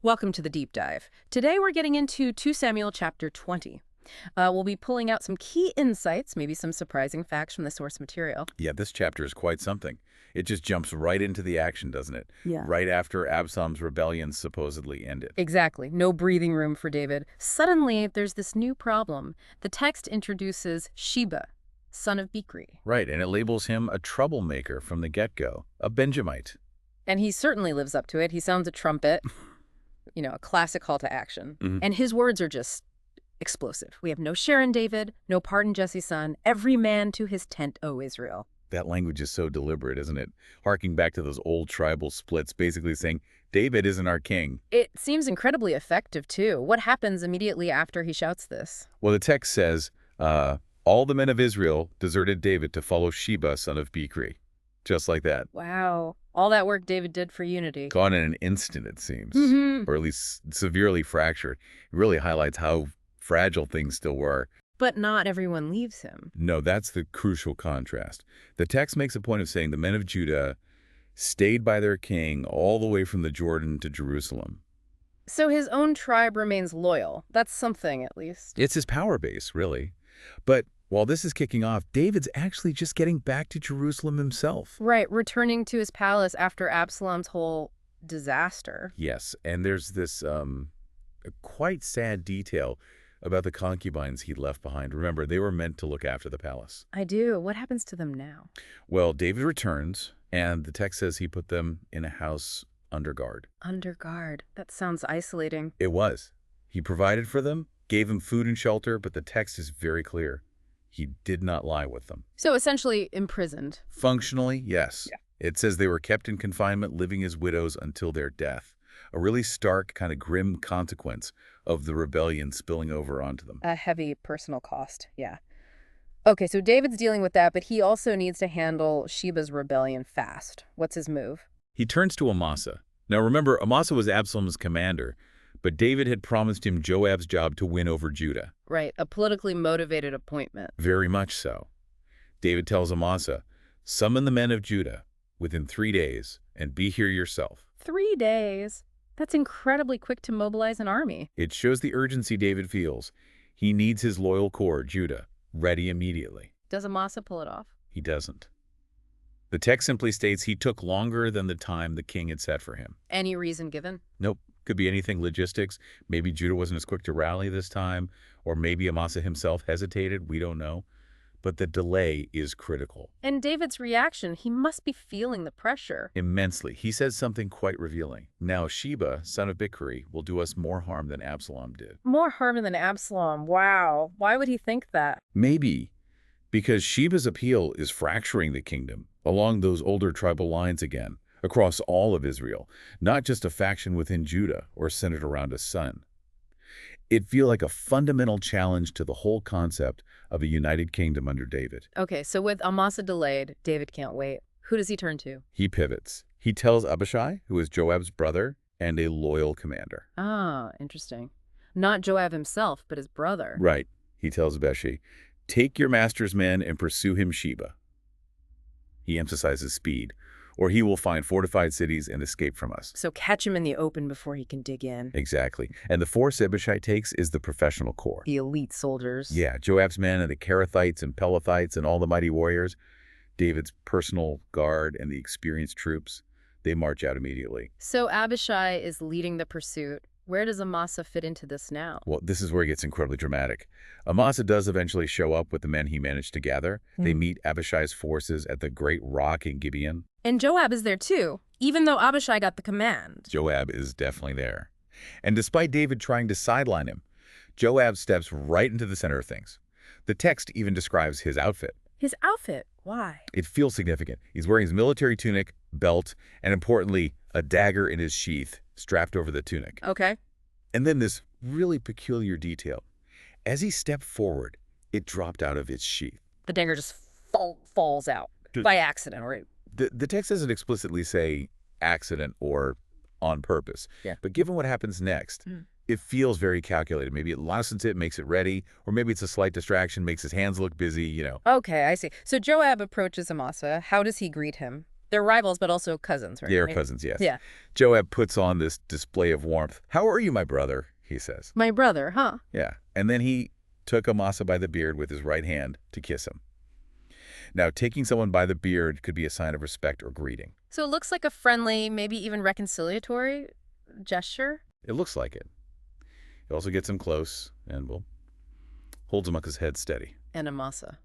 Welcome to the deep dive. Today we're getting into 2 Samuel chapter 20. We'll be pulling out some key insights, maybe some surprising facts from the source material. Yeah, this chapter is quite something. It just jumps right into the action, doesn't it? Yeah. Right after Absalom's rebellion supposedly ended. Exactly. No breathing room for David. Suddenly, there's this new problem. The text introduces Sheba, son of Bichri. Right, and it labels him a troublemaker from the get-go, a Benjamite. And he certainly lives up to it. He sounds a trumpet, a classic call to action. Mhm. And his words are just explosive. We have no share in David, no part in Jesse's son, every man to his tent, O Israel. That language is so deliberate, isn't it? Harking back to those old tribal splits, basically saying, David isn't our king. It seems incredibly effective, too. What happens immediately after he shouts this? Well, the text says, all the men of Israel deserted David to follow Sheba, son of Bichri. Just like that. Wow. All that work David did for unity. Gone in an instant, it seems. Mm-hmm. Or at least severely fractured. It really highlights how fragile things still were. But not everyone leaves him. No, that's the crucial contrast. The text makes a point of saying the men of Judah stayed by their king all the way from the Jordan to Jerusalem. So his own tribe remains loyal. That's something, at least. It's his power base, really. But while this is kicking off, David's actually just getting back to Jerusalem himself. Right, returning to his palace after Absalom's whole disaster. Yes, and there's this quite sad detail about the concubines he'd left behind. Remember, they were meant to look after the palace. I do. What happens to them now? Well, David returns, and the text says he put them in a house under guard. Under guard. That sounds isolating. It was. He provided for them, gave them food and shelter, but the text is very clear. He did not lie with them. So essentially imprisoned. Functionally, yes. Yeah. It says they were kept in confinement, living as widows until their death. A really stark, kind of grim consequence of the rebellion spilling over onto them. A heavy personal cost, yeah. Okay, so David's dealing with that, but he also needs to handle Sheba's rebellion fast. What's his move? He turns to Amasa. Now remember, Amasa was Absalom's commander, but David had promised him Joab's job to win over Judah. Right, a politically motivated appointment. Very much so. David tells Amasa, summon the men of Judah within 3 days and be here yourself. 3 days? That's incredibly quick to mobilize an army. It shows the urgency David feels. He needs his loyal core, Judah, ready immediately. Does Amasa pull it off? He doesn't. The text simply states he took longer than the time the king had set for him. Any reason given? Nope. Could be anything logistics. Maybe Judah wasn't as quick to rally this time, or maybe Amasa himself hesitated. We don't know. But the delay is critical. And David's reaction, he must be feeling the pressure. Immensely. He says something quite revealing. Now Sheba, son of Bichri, will do us more harm than Absalom did. More harm than Absalom. Wow. Why would he think that? Maybe because Sheba's appeal is fracturing the kingdom along those older tribal lines again, across all of Israel, not just a faction within Judah or centered around a son. It feels like a fundamental challenge to the whole concept of a united kingdom under David. Okay, so with Amasa delayed, David can't wait. Who does he turn to? He pivots. He tells Abishai, who is Joab's brother and a loyal commander. Ah, interesting. Not Joab himself, but his brother. Right. He tells Abishai, take your master's men and pursue him Sheba. He emphasizes speed, or he will find fortified cities and escape from us. So catch him in the open before he can dig in. Exactly. And the force Abishai takes is the professional corps. The elite soldiers. Yeah, Joab's men and the Kerethites and Pelethites and all the mighty warriors, David's personal guard and the experienced troops, they march out immediately. So Abishai is leading the pursuit. Where does Amasa fit into this now? Well, this is where it gets incredibly dramatic. Amasa does eventually show up with the men he managed to gather. They meet Abishai's forces at the Great Rock in Gibeon. And Joab is there too, even though Abishai got the command. Joab is definitely there. And despite David trying to sideline him, Joab steps right into the center of things. The text even describes his outfit. His outfit? Why? It feels significant. He's wearing his military tunic, belt, and importantly, a dagger in his sheath strapped over the tunic. Okay. And then this really peculiar detail. As he stepped forward, it dropped out of its sheath. The dagger just falls out by accident, right? The text doesn't explicitly say accident or on purpose. Yeah. But given what happens next, it feels very calculated. Maybe it lessens it, makes it ready, or maybe it's a slight distraction, makes his hands look busy, Okay, I see. So Joab approaches Amasa. How does he greet him? They're rivals, but also cousins, right? They are cousins, yes. Yeah. Joab puts on this display of warmth. "How are you, my brother?" he says. My brother, huh? Yeah. And then he took Amasa by the beard with his right hand to kiss him. Now, taking someone by the beard could be a sign of respect or greeting. So it looks like a friendly, maybe even reconciliatory gesture. It looks like it. He also gets him close and, well, holds Amaka's head steady. And Amasa.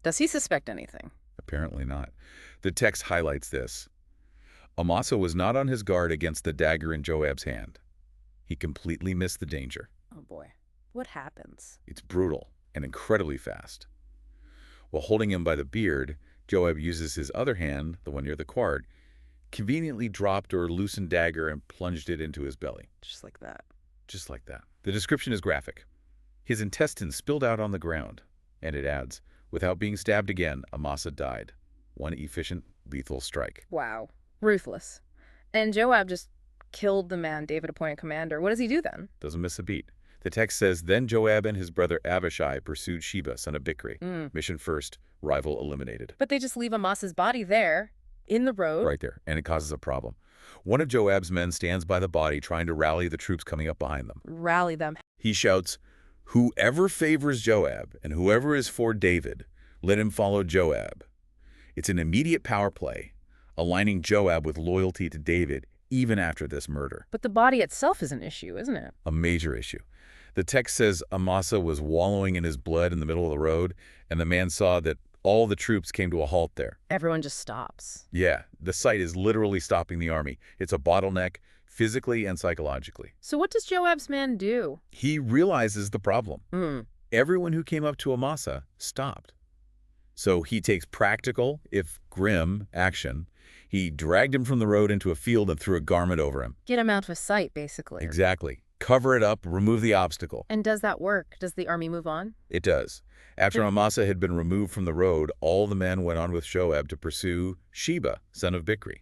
Does he suspect anything? Apparently not. The text highlights this. Amasa was not on his guard against the dagger in Joab's hand. He completely missed the danger. Oh boy. What happens? It's brutal and incredibly fast. While holding him by the beard, Joab uses his other hand, the one near the cord, conveniently dropped or loosened dagger and plunged it into his belly. Just like that. Just like that. The description is graphic. His intestines spilled out on the ground, and it adds, without being stabbed again, Amasa died. One efficient, lethal strike. Wow. Ruthless. And Joab just killed the man David appointed commander. What does he do then? Doesn't miss a beat. The text says, then Joab and his brother Abishai pursued Sheba, son of Bichri. Mission first, rival eliminated. But they just leave Amasa's body there, in the road. Right there, and it causes a problem. One of Joab's men stands by the body trying to rally the troops coming up behind them. Rally them. He shouts, whoever favors Joab and whoever is for David, let him follow Joab. It's an immediate power play, aligning Joab with loyalty to David even after this murder. But the body itself is an issue, isn't it? A major issue. The text says Amasa was wallowing in his blood in the middle of the road, and the man saw that all the troops came to a halt there. Everyone just stops. Yeah, the sight is literally stopping the army. It's a bottleneck, physically and psychologically. So what does Joab's man do? He realizes the problem. Everyone who came up to Amasa stopped. So he takes practical, if grim, action. He dragged him from the road into a field and threw a garment over him. Get him out of sight, basically. Exactly. Cover it up, remove the obstacle. And does that work? Does the army move on? It does. After Amasa had been removed from the road, all the men went on with Joab to pursue Sheba, son of Bichri.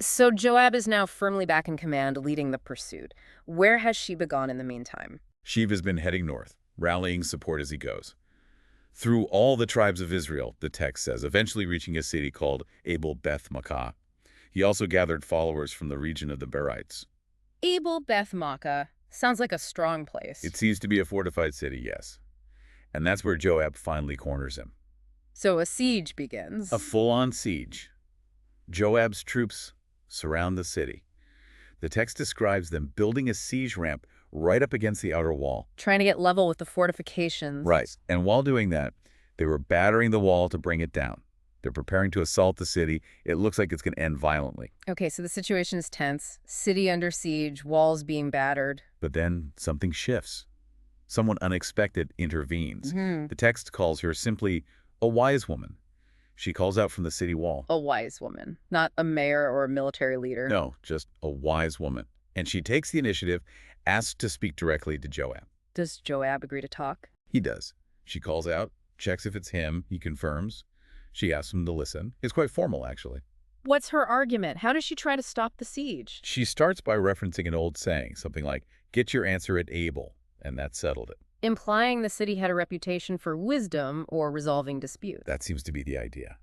So Joab is now firmly back in command, leading the pursuit. Where has Sheba gone in the meantime? Sheba's been heading north, rallying support as he goes. Through all the tribes of Israel, the text says, eventually reaching a city called Abel Beth Makkah. He also gathered followers from the region of the Berites. Abel Beth Makkah. Sounds like a strong place. It seems to be a fortified city, yes. And that's where Joab finally corners him. So a siege begins. A full-on siege. Joab's troops surround the city. The text describes them building a siege ramp right up against the outer wall. Trying to get level with the fortifications. Right. And while doing that, they were battering the wall to bring it down. They're preparing to assault the city. It looks like it's going to end violently. Okay, so the situation is tense. City under siege, walls being battered. But then something shifts. Someone unexpected intervenes. The text calls her simply a wise woman. She calls out from the city wall. A wise woman, not a mayor or a military leader. No, just a wise woman. And she takes the initiative, asks to speak directly to Joab. Does Joab agree to talk? He does. She calls out, checks if it's him, he confirms. She asks him to listen. It's quite formal, actually. What's her argument? How does she try to stop the siege? She starts by referencing an old saying, something like, get your answer at Abel, and that settled it. Implying the city had a reputation for wisdom or resolving disputes. That seems to be the idea.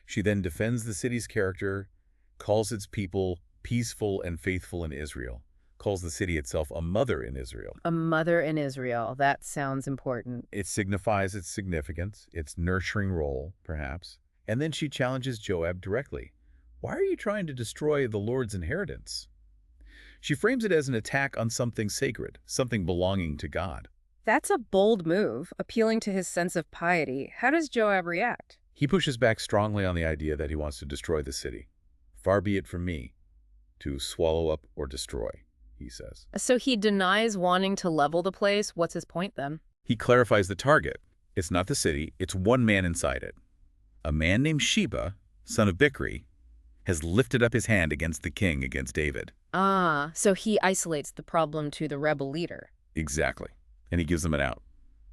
She then defends the city's character, calls its people peaceful and faithful in Israel, calls the city itself a mother in Israel. A mother in Israel. That sounds important. It signifies its significance, its nurturing role, perhaps. And then she challenges Joab directly. Why are you trying to destroy the Lord's inheritance? She frames it as an attack on something sacred, something belonging to God. That's a bold move, appealing to his sense of piety. How does Joab react? He pushes back strongly on the idea that he wants to destroy the city. Far be it from me to swallow up or destroy, he says. So he denies wanting to level the place. What's his point then? He clarifies the target. It's not the city, it's one man inside it. A man named Sheba, son of Bichri, has lifted up his hand against the king, against David. Ah, so he isolates the problem to the rebel leader. Exactly. And he gives them an out.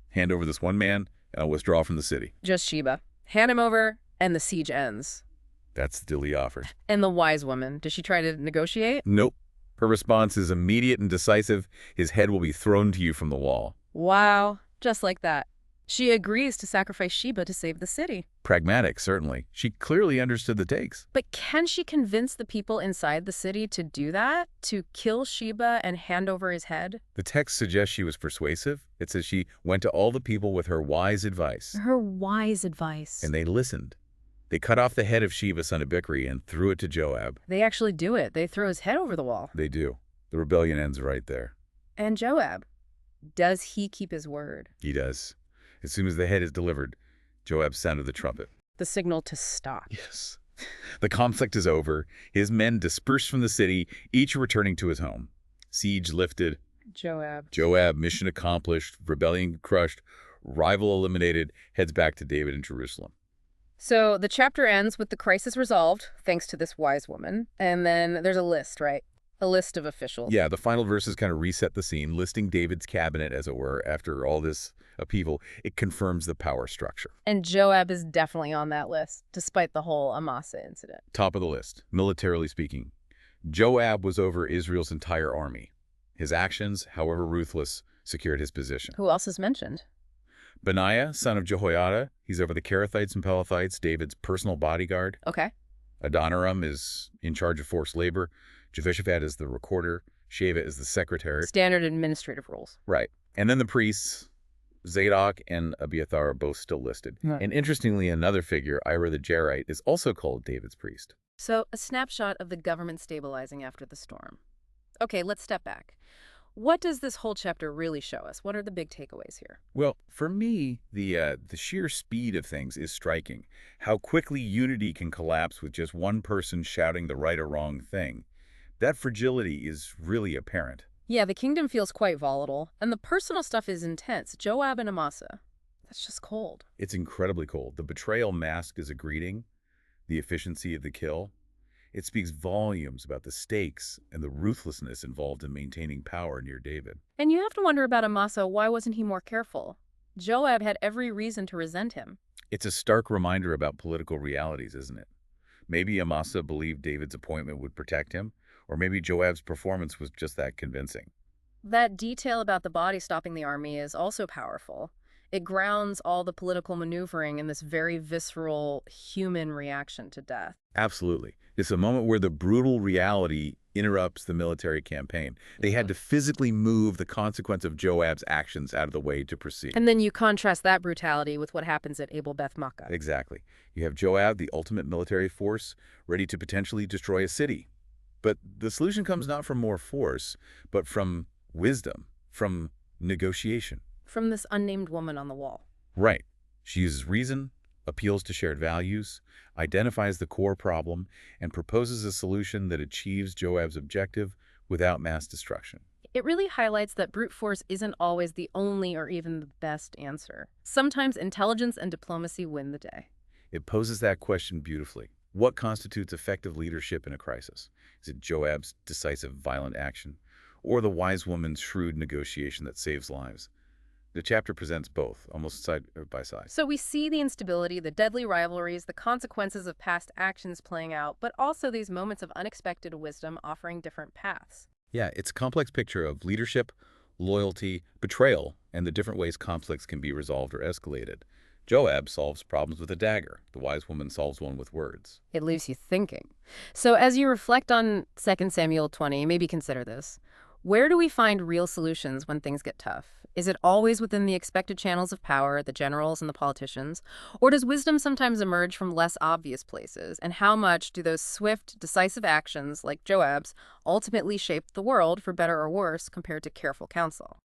Hand over this one man, and I'll withdraw from the city. Just Sheba. Hand him over, and the siege ends. That's the deal he offered. And the wise woman, does she try to negotiate? Nope. Her response is immediate and decisive. His head will be thrown to you from the wall. Wow, just like that. She agrees to sacrifice Sheba to save the city. Pragmatic, certainly. She clearly understood the takes. But can she convince the people inside the city to do that? To kill Sheba and hand over his head? The text suggests she was persuasive. It says she went to all the people with her wise advice, Her wise advice. and they listened. They cut off the head of Sheba, son of Bichri, and threw it to Joab. They actually do it. They throw his head over the wall. They do. The rebellion ends right there. And Joab, does he keep his word? He does. As soon as the head is delivered, Joab sounded the trumpet. The signal to stop. Yes. The conflict is over. His men dispersed from the city, each returning to his home. Siege lifted. Joab, mission accomplished, rebellion crushed, rival eliminated, heads back to David in Jerusalem. So the chapter ends with the crisis resolved, thanks to this wise woman. And then there's a list, right? A list of officials. Yeah, the final verses kind of reset the scene, listing David's cabinet, as it were, after all this upheaval. It confirms the power structure. And Joab is definitely on that list, despite the whole Amasa incident. Top of the list, militarily speaking. Joab was over Israel's entire army. His actions, however ruthless, secured his position. Who else is mentioned? Benaiah, son of Jehoiada, he's over the Kerethites and Pelethites, David's personal bodyguard. Okay. Adoniram is in charge of forced labor. Jehoshaphat is the recorder. Sheva is the secretary. Standard administrative rules. Right. And then the priests, Zadok and Abiathar, are both still listed. Right. And interestingly, another figure, Ira the Jairite, is also called David's priest. So a snapshot of the government stabilizing after the storm. Okay, let's step back. What does this whole chapter really show us? What are the big takeaways here? Well, for me, the sheer speed of things is striking. How quickly unity can collapse with just one person shouting the right or wrong thing. That fragility is really apparent. Yeah, the kingdom feels quite volatile, and the personal stuff is intense. Joab and Amasa. That's just cold. It's incredibly cold. The betrayal masked as a greeting, the efficiency of the kill. It speaks volumes about the stakes and the ruthlessness involved in maintaining power near David. And you have to wonder about Amasa, why wasn't he more careful? Joab had every reason to resent him. It's a stark reminder about political realities, isn't it? Maybe Amasa believed David's appointment would protect him, or maybe Joab's performance was just that convincing. That detail about the body stopping the army is also powerful. It grounds all the political maneuvering in this very visceral human reaction to death. Absolutely. It's a moment where the brutal reality interrupts the military campaign. They had to physically move the consequence of Joab's actions out of the way to proceed. And then you contrast that brutality with what happens at Abel Beth Makkah. Exactly. You have Joab, the ultimate military force, ready to potentially destroy a city. But the solution comes not from more force, but from wisdom, from negotiation. From this unnamed woman on the wall. Right. She uses reason, appeals to shared values, identifies the core problem, and proposes a solution that achieves Joab's objective without mass destruction. It really highlights that brute force isn't always the only or even the best answer. Sometimes intelligence and diplomacy win the day. It poses that question beautifully. What constitutes effective leadership in a crisis? Is it Joab's decisive, violent action, or the wise woman's shrewd negotiation that saves lives? The chapter presents both, almost side by side. So we see the instability, the deadly rivalries, the consequences of past actions playing out, but also these moments of unexpected wisdom offering different paths. Yeah, it's a complex picture of leadership, loyalty, betrayal, and the different ways conflicts can be resolved or escalated. Joab solves problems with a dagger. The wise woman solves one with words. It leaves you thinking. So as you reflect on 2 Samuel 20, maybe consider this. Where do we find real solutions when things get tough? Is it always within the expected channels of power, the generals and the politicians? Or does wisdom sometimes emerge from less obvious places? And how much do those swift, decisive actions, like Joab's, ultimately shape the world, for better or worse, compared to careful counsel?